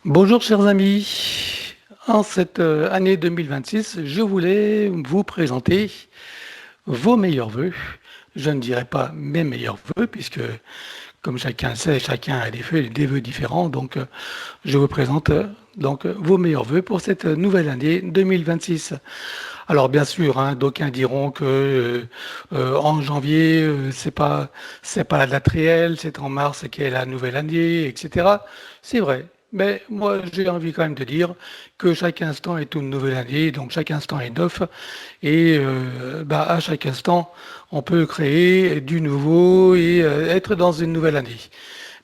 Bonjour chers amis, en cette année 2026, je voulais vous présenter vos meilleurs vœux. Je ne dirais pas mes meilleurs vœux, puisque comme chacun sait, chacun a des vœux différents, donc je vous présente vos meilleurs vœux pour cette nouvelle année 2026. Alors bien sûr, hein, d'aucuns diront que en janvier, c'est pas la date réelle, c'est en mars qu'est la nouvelle année, etc. C'est vrai. Mais moi, j'ai envie quand même de dire que chaque instant est une nouvelle année, donc chaque instant est neuf, et à chaque instant, on peut créer du nouveau et être dans une nouvelle année.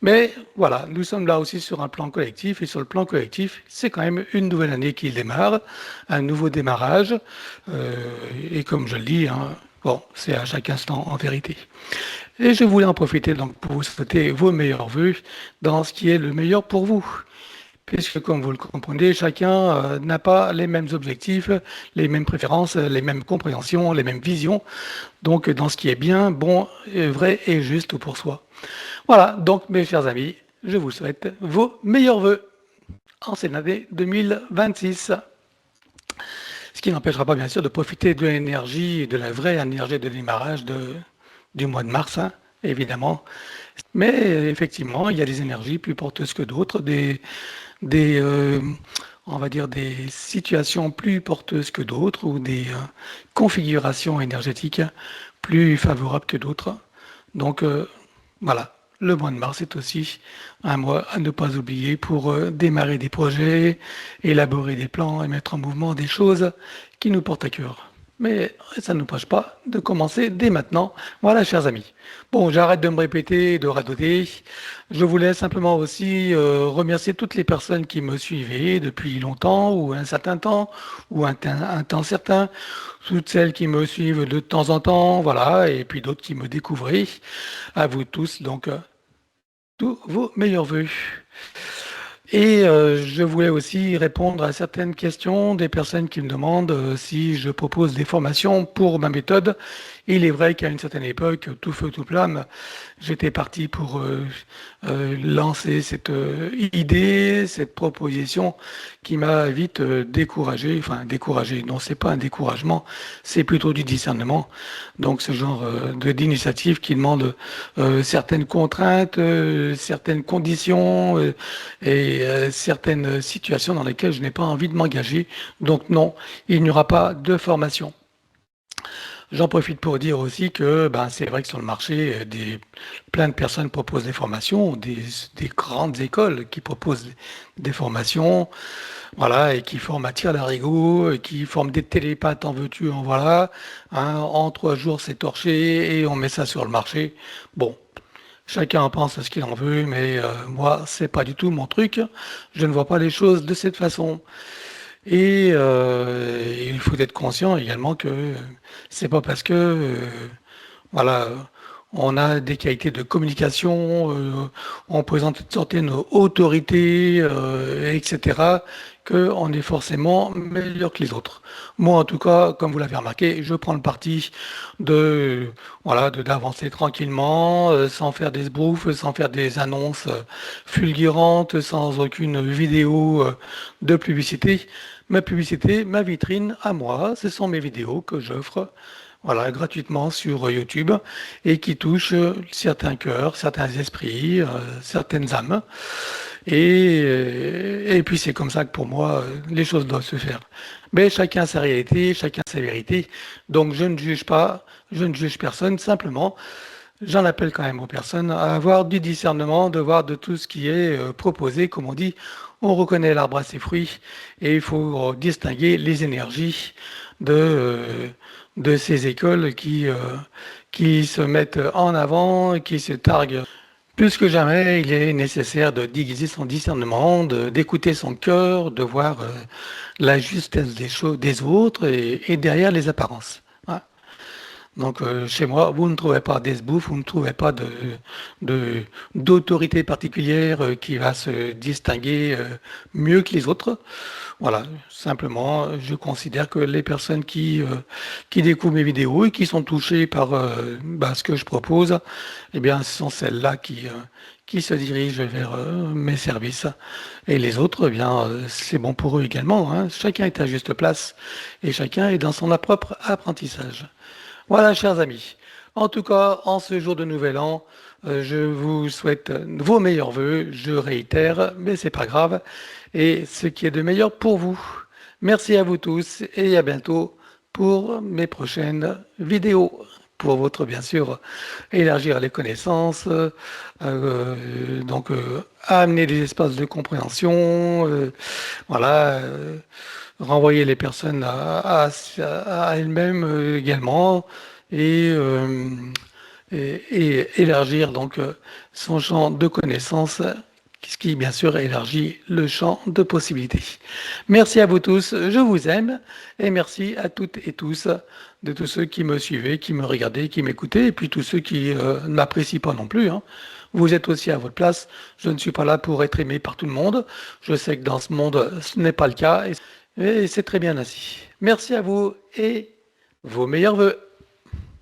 Mais voilà, nous sommes là aussi sur un plan collectif, et sur le plan collectif, c'est quand même une nouvelle année qui démarre, un nouveau démarrage, euh, et comme je le dis, hein, bon, c'est à chaque instant en vérité. Et je voulais en profiter donc pour vous souhaiter vos meilleurs vœux dans ce qui est le meilleur pour vous. Puisque, comme vous le comprenez, chacun n'a pas les mêmes objectifs, les mêmes préférences, les mêmes compréhensions, les mêmes visions. Donc, dans ce qui est bien, bon, vrai et juste pour soi. Voilà, donc, mes chers amis, je vous souhaite vos meilleurs voeux en cette année 2026. Ce qui n'empêchera pas, bien sûr, de profiter de l'énergie, de la vraie énergie de démarrage du mois de mars, hein, évidemment. Mais effectivement, il y a des énergies plus porteuses que d'autres, des, euh, on va dire des situations plus porteuses que d'autres ou des configurations énergétiques plus favorables que d'autres. Donc voilà, le mois de mars est aussi un mois à ne pas oublier pour démarrer des projets, élaborer des plans et mettre en mouvement des choses qui nous portent à cœur. Mais ça ne nous empêche pas de commencer dès maintenant. Voilà, chers amis. Bon, j'arrête de me répéter, de radoter. Je voulais simplement aussi remercier toutes les personnes qui me suivaient depuis longtemps ou un certain temps ou un temps certain, toutes celles qui me suivent de temps en temps, voilà, et puis d'autres qui me découvraient. À vous tous, donc, tous vos meilleurs vœux. Et je voulais aussi répondre à certaines questions des personnes qui me demandent si je propose des formations pour ma méthode. Il est vrai qu'à une certaine époque, tout feu, tout flamme, j'étais parti pour lancer cette idée, cette proposition qui m'a vite découragé. Enfin, découragé, non, c'est pas un découragement, c'est plutôt du discernement. Donc, ce genre d'initiative qui demande certaines contraintes, certaines conditions et certaines situations dans lesquelles je n'ai pas envie de m'engager. Donc, non, il n'y aura pas de formation. J'en profite pour dire aussi que ben, c'est vrai que sur le marché, plein de personnes proposent des formations, des grandes écoles qui proposent des formations, voilà, et qui forment à tir d'arigot, et qui forment des télépathes en veux-tu, en voilà. Hein, en 3 jours, c'est torché et on met ça sur le marché. Bon, chacun en pense à ce qu'il en veut, mais moi, c'est pas du tout mon truc. Je ne vois pas les choses de cette façon. Et il faut être conscient également que c'est pas parce que voilà, on a des qualités de communication, on présente une certaine autorité, etc., qu'on est forcément meilleur que les autres. Moi, en tout cas, comme vous l'avez remarqué, je prends le parti de, voilà, d'avancer tranquillement, sans faire des sbroufs, sans faire des annonces fulgurantes, sans aucune vidéo de publicité. Ma publicité, ma vitrine à moi, ce sont mes vidéos que j'offre voilà, gratuitement sur YouTube et qui touchent certains cœurs, certains esprits, certaines âmes. Et puis c'est comme ça que pour moi, les choses doivent se faire. Mais chacun sa réalité, chacun sa vérité. Donc je ne juge pas, je ne juge personne, simplement j'en appelle quand même aux personnes à avoir du discernement, de voir de tout ce qui est proposé. Comme on dit, on reconnaît l'arbre à ses fruits et il faut distinguer les énergies de, euh, de ces écoles qui se mettent en avant et qui se targuent. Plus que jamais, il est nécessaire de déguiser son discernement, d'écouter son cœur, de voir la justesse des choses des autres et derrière les apparences. Voilà. Donc, chez moi, vous ne trouvez pas d'esbouff, vous ne trouvez pas d'autorité particulière qui va se distinguer mieux que les autres. Voilà, simplement, je considère que les personnes qui découvrent mes vidéos et qui sont touchées par ce que je propose, eh bien, ce sont celles-là qui se dirigent vers mes services. Et les autres, eh bien, c'est bon pour eux également, hein. Chacun est à juste place et chacun est dans son propre apprentissage. Voilà, chers amis. En tout cas, en ce jour de Nouvel An, je vous souhaite vos meilleurs vœux. Je réitère, mais c'est pas grave. Et ce qui est de meilleur pour vous. Merci à vous tous et à bientôt pour mes prochaines vidéos. Pour votre, bien sûr, élargir les connaissances, amener des espaces de compréhension, voilà, renvoyer les personnes à elles-mêmes également et, euh, et élargir donc son champ de connaissances, ce qui bien sûr élargit le champ de possibilités. Merci à vous tous, je vous aime et merci à toutes et tous de tous ceux qui me suivaient, qui me regardaient, qui m'écoutaient et puis tous ceux qui ne m'apprécient pas non plus, hein. Vous êtes aussi à votre place. Je ne suis pas là pour être aimé par tout le monde. Je sais que dans ce monde, ce n'est pas le cas et c'est très bien ainsi. Merci à vous et vos meilleurs vœux.